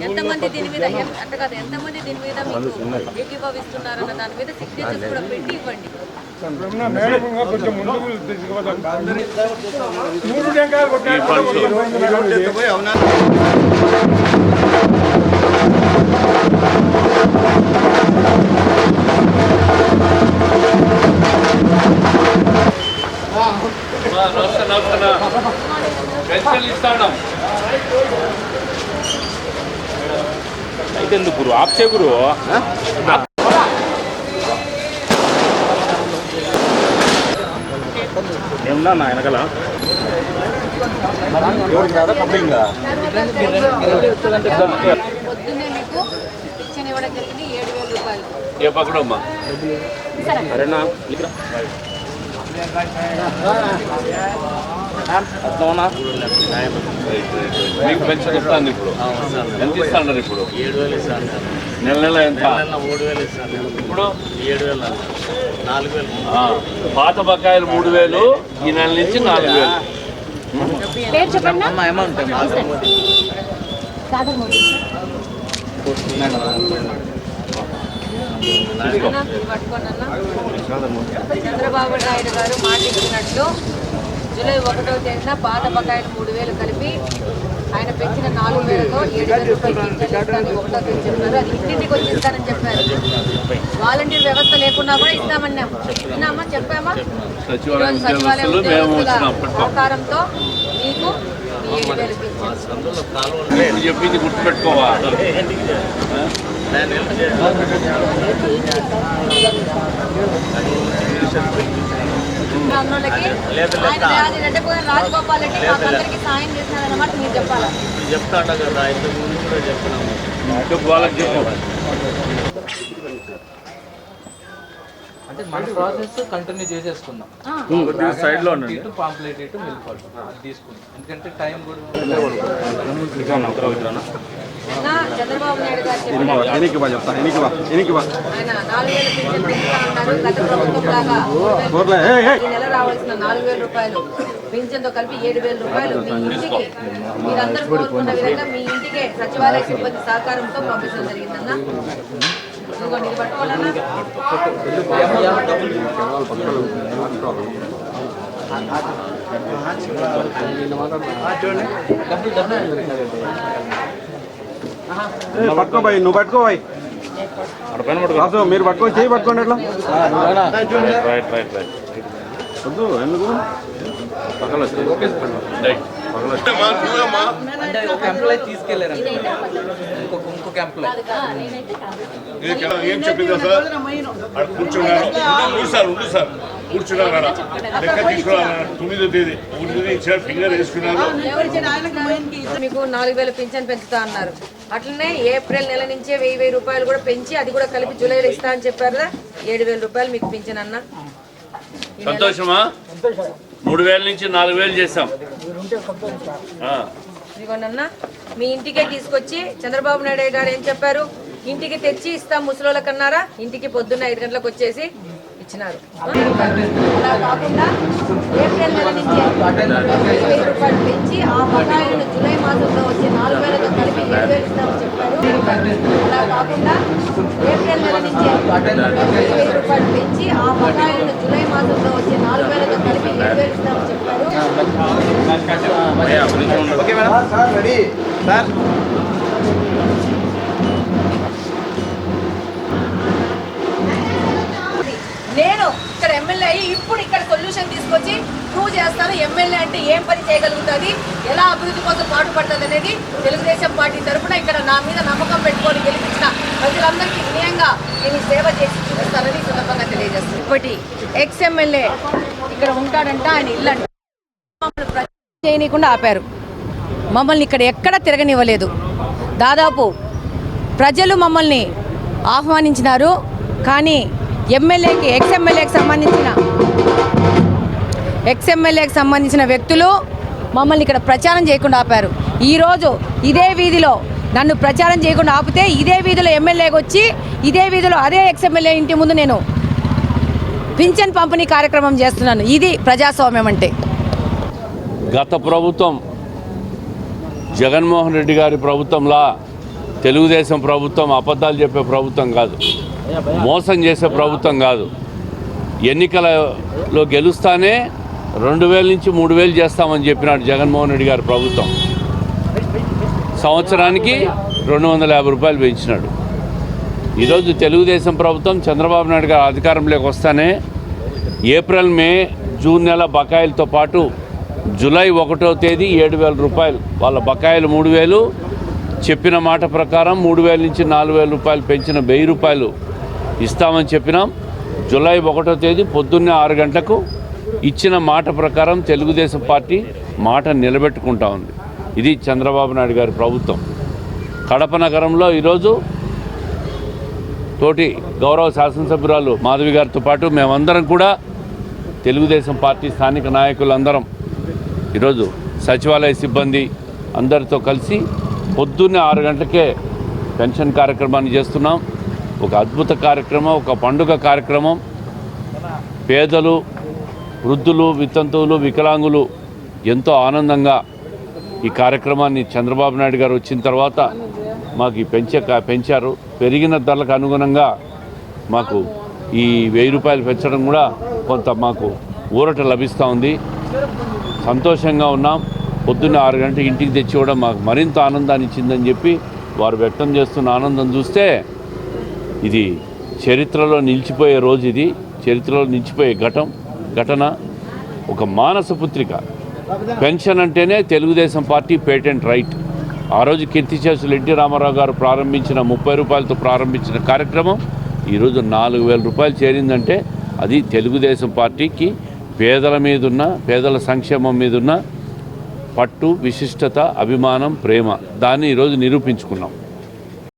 ఎంతమంది దీని మీద అంట కాదు, ఎంతమంది దీని మీద మీకు ఏకీభవిస్తున్నారన్న దాని మీద సిగ్నేచర్స్ కూడా పెట్టి ఇవ్వండి. అయితే ఎందుకు గురు ఆప్చే గురు ఏమన్నా నా వెనకాల పొద్దున్నే మీకు పింఛన్ ఇవ్వడం జరిగింది 7,000 రూపాయలు. ఏ పక్కడమ్మా అరేనా మీకు పెన్షన్ ఇస్తాను ఇప్పుడు ఎంత ఇస్తాను ఇప్పుడు 7,000 ఇస్తాను. నెల నెల ఎంత 3,000 ఇస్తాను. ఇప్పుడు 7,000 4,000 పాత బకాయిలు 3,000 ఈ నెల నుంచి 4,000. అమౌంట్ చంద్రబాబు నాయుడు గారు మాట ఇచ్చినట్లు జూలై 1వ తేదీన పాత బకాయిలు 3,000 కలిపి ఆయన పెంచిన 4,000తో 7,000 రూపాయలు ఇస్తానని 1వ తేదీ చెప్పారు. అది ఇంటింటికి వచ్చి ఇస్తానని చెప్పారు. వాలంటీర్ వ్యవస్థ లేకున్నా కూడా ఇస్తామన్నాం. విన్నామా, చెప్పామా? సచివాలయం సహకారంతో మీకు 7,000 చెప్పింది గుర్తుపెట్టుకోవాలి. రాజగోపాల్ రెడ్డి మాకందరికి సాయం చేసినారన్నమాట మీరు చెప్పాలా? చెప్తాడు కదా, ఇంతకు ముందు కూడా చెప్పినాము. వాళ్ళకి అంటే మన ప్రాసెస్ కంటిన్యూ చేసేసుకుందాం. సైడ్ లో పాంప్లెట్ ఇటు వెళ్ళిపోతాం తీసుకుందాం. ఎందుకంటే టైం కూడా చంద్రబాబు నాయుడు గారు ఆయన 4,000 పింఛన్ పెంచుతా ఉన్నారు. గత ప్రభుత్వం లాగా ఈ నెల రావాల్సిన 4,000 రూపాయలు పింఛన్తో కలిపి 7,000 రూపాయలు మీ ఇంటికి మీరందరూ కోరుకున్న విధంగా మీ ఇంటికే సచివాలయ సిబ్బంది సహకారంతో పంపించడం జరిగిందన్న. ఇదిగోండి, ఇది పట్టుకోవాలన్నా. పట్టుకో బాయ్, నువ్వు పట్టుకో బాయ్, మీరు పట్టుకొని చేయి పట్టుకోండి. ఎట్లా వద్దు, ఎందుకు అంటే ఒక ఎంప్లాయీ తీసుకెళ్లారంటే ఇంకొక ఎంప్లాయీ ఏం చెప్పిందా సార్? కూర్చున్నాను సార్, కూర్చున్నాను లెక్క తీసుకున్నాను. 9వ తేదీ ఇచ్చారు, ఫింగర్ వేసుకున్నారు. మీకు 4,000 పింఛన్ పెంచుతా అన్నారు. అట్లనే ఏప్రిల్ నెల నుంచే 1,000 రూపాయలు కూడా పెంచి అది కూడా కలిపి జూలైలో ఇస్తా అని చెప్పారు. 7,000 రూపాయలు మీకు పింఛన్ అన్న. సంతోషమా? 3,000 నుంచి 4,000 చేసాం. ఇదిగోండన్నా, మీ ఇంటికే తీసుకొచ్చి చంద్రబాబు నాయుడు గారు ఏం చెప్పారు? ఇంటికి తెచ్చి ఇస్తాం ముసలోళ్ళకన్నారా? ఇంటికి పొద్దున్న 5 గంటలకు వచ్చేసి ఇచ్చినారు. అలా కాకుండా ఏప్రిల్ నెల నుంచి 1,000 రూపాయలు పెంచి ఆ బకాయిలను జూలై మాసంలో వచ్చే 4,000తో కలిపి 7,000 ఇస్తామని చెప్పారు. అలా కాకుండా ఏప్రిల్ నెల నుంచి 1,000 రూపాయలు పెంచి ఆ బకాయిలను జూలై మాసంలో వచ్చే 4,000తో కలిపి 7,000 ఇస్తామని చెప్పారు. నేను ఇక్కడ ఎమ్మెల్యే అయ్యి ఇప్పుడు ఇక్కడ సొల్యూషన్ తీసుకొచ్చి ప్రూవ్ చేస్తాను. ఎమ్మెల్యే అంటే ఏం పని చేయగలుగుతుంది, ఎలా అభివృద్ధి కోసం పాటుపడుతుంది అనేది తెలుగుదేశం పార్టీ తరఫున ఇక్కడ నా మీద నమ్మకం పెట్టుకొని గెలిపించిన ప్రజలందరికీ వినయంగా నేను సేవ చేసి చూపిస్తానని సందర్భంగా తెలియజేస్తాను. ఇప్పటి ఎక్స్ ఎమ్మెల్యే ఇక్కడ ఉంటాడంట, ఆయన ఇల్లు అంటే మమ్మల్ని చేయనీయకుండా ఆపారు. మమ్మల్ని ఇక్కడ ఎక్కడ తిరగనివ్వలేదు. దాదాపు ప్రజలు మమ్మల్ని ఆహ్వానించినారు, కానీ ఎమ్మెల్యేకి ఎక్స్ ఎమ్మెల్యేకి సంబంధించిన వ్యక్తులు మమ్మల్ని ఇక్కడ ప్రచారం చేయకుండా ఆపారు. ఈరోజు ఇదే వీధిలో నన్ను ప్రచారం చేయకుండా ఆపితే ఇదే వీధిలో ఎమ్మెల్యేకి వచ్చి ఇదే వీధిలో అదే ఎక్స్ఎమ్మెల్యే ఇంటి ముందు నేను పింఛన్ పంపిణీ కార్యక్రమం చేస్తున్నాను. ఇది ప్రజాస్వామ్యం అంటే. గత ప్రభుత్వం జగన్మోహన్ రెడ్డి గారి ప్రభుత్వంలా తెలుగుదేశం ప్రభుత్వం అబద్ధాలు చెప్పే ప్రభుత్వం కాదు, మోసం చేసే ప్రభుత్వం కాదు. ఎన్నికలలో గెలుస్తానే 2000 నుంచి 3000 చేస్తామని చెప్పినాడు జగన్మోహన్ రెడ్డి గారి ప్రభుత్వం. సంవత్సరానికి 250 రూపాయలు పెంచినాడు. ఈరోజు తెలుగుదేశం ప్రభుత్వం చంద్రబాబు నాయుడు గారు అధికారంలోకి వస్తానే ఏప్రిల్, మే, జూన్ నెల బకాయిలతో పాటు జూలై 1వ తేదీ 7000 రూపాయలు వాళ్ళ బకాయిలు 3000, చెప్పిన మాట ప్రకారం 3000 నుంచి 4000 రూపాయలు పెంచిన 1000 రూపాయలు ఇస్తామని చెప్పినాం. జూలై 1వ తేదీ పొద్దున్నే 6 గంటలకు ఇచ్చిన మాట ప్రకారం తెలుగుదేశం పార్టీ మాట నిలబెట్టుకుంటా ఉంది. ఇది చంద్రబాబు నాయుడు గారి ప్రభుత్వం. కడప నగరంలో ఈరోజు తోటి గౌరవ శాసనసభ్యురాలు మాధవి గారితో పాటు మేమందరం కూడా తెలుగుదేశం పార్టీ స్థానిక నాయకులందరం ఈరోజు సచివాలయ సిబ్బంది అందరితో కలిసి పొద్దున్నే 6 గంటలకే పెన్షన్ కార్యక్రమాన్ని చేస్తున్నాం. ఒక అద్భుత కార్యక్రమం, ఒక పండుగ కార్యక్రమం. పేదలు, వృద్ధులు, వితంతువులు, వికలాంగులు ఎంతో ఆనందంగా ఈ కార్యక్రమాన్ని చంద్రబాబు నాయుడు గారు వచ్చిన తర్వాత మాకు పెంచారు. పెరిగిన ధరలకు అనుగుణంగా మాకు ఈ 1000 రూపాయలు పెంచడం కూడా కొంత మాకు ఊరట లభిస్తూ ఉంది. సంతోషంగా ఉన్నాం. పొద్దున్న 6 గంటలకు ఇంటికి తెచ్చి కూడా మాకు మరింత ఆనందాన్ని ఇచ్చిందని చెప్పి వారు వ్యక్తం చేస్తున్న ఆనందం చూస్తే ఇది చరిత్రలో నిలిచిపోయే రోజు. ఇది చరిత్రలో నిలిచిపోయే ఘటన. ఒక మానస పుత్రిక. పెన్షన్ అంటేనే తెలుగుదేశం పార్టీ పేటెంట్ రైట్. ఆ రోజు కీర్తిశేషులు ఎన్టీ రామారావు గారు ప్రారంభించిన 30 రూపాయలతో ప్రారంభించిన కార్యక్రమం ఈరోజు 4000 రూపాయలు చేరిందంటే అది తెలుగుదేశం పార్టీకి పేదల మీదున్న, పేదల సంక్షేమం మీదున్న పట్టు, విశిష్టత, అభిమానం, ప్రేమ. దాన్ని ఈరోజు నిరూపించుకున్నాం.